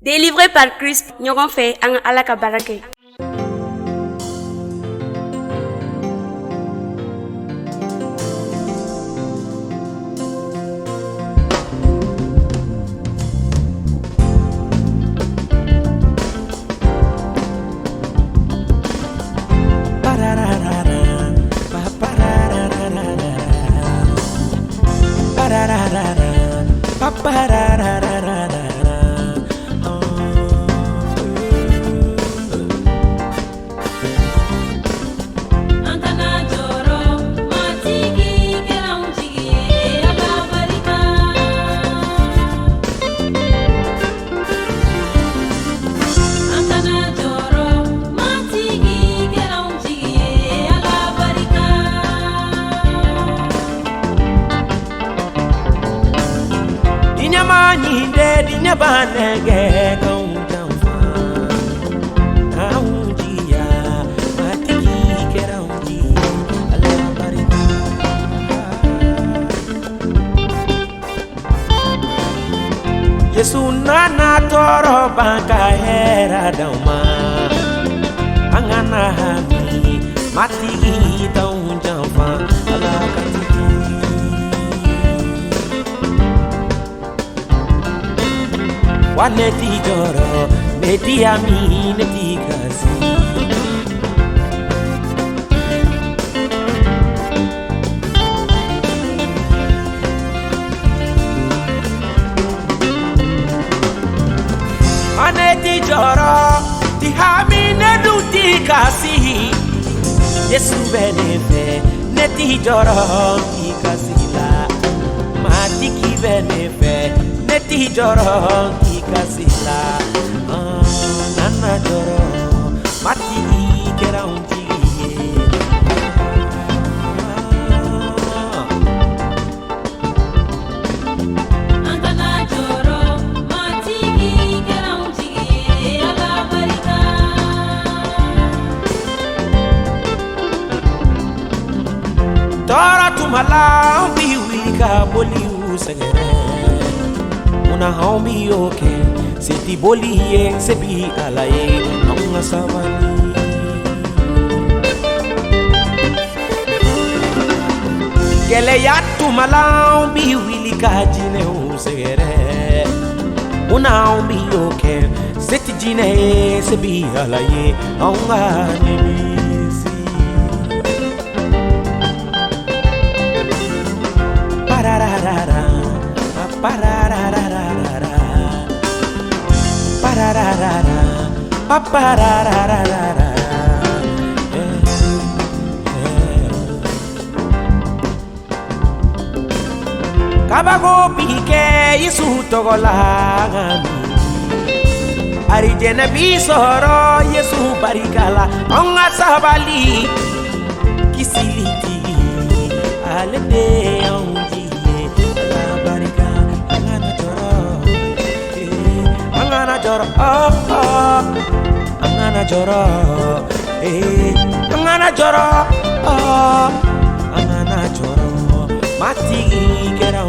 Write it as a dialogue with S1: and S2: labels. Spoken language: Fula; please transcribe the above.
S1: Délivré par Christ, ɲɔgɔn fɛ an ka Ala ka baara kɛ.
S2: Banege kong jamfa aunjia matiki keraunji ala barika Yesu nana toro baka hera dauma angana hami matiki taun jamfa ala Waneti joro, neti ami, neti kasi. Waneti joro, ti hami nedu ti kasi. Yesu benefe, neti joro ti kasi la. Mati ki benefe, neti joro ti kasila nana joro mati kera unji
S3: Angana joro mati kera unji ala barika
S2: Tora tumala biwi ka boli usagere Una homie okay Seti boli ye sebi alaye Nonga sabani Gele yatu malau bi wili kajine usegere Una homie okay Seti jine sebi alaye Nonga nemisi Parararara Parararara Parararara Parararara Kabago pike Yesu togolagami Ari jene bisoro Yesu barikala Onga sabali Kisiliti Alede onji Joro, oh, oh, angana joro, angana joro, oh, angana joro, mati kera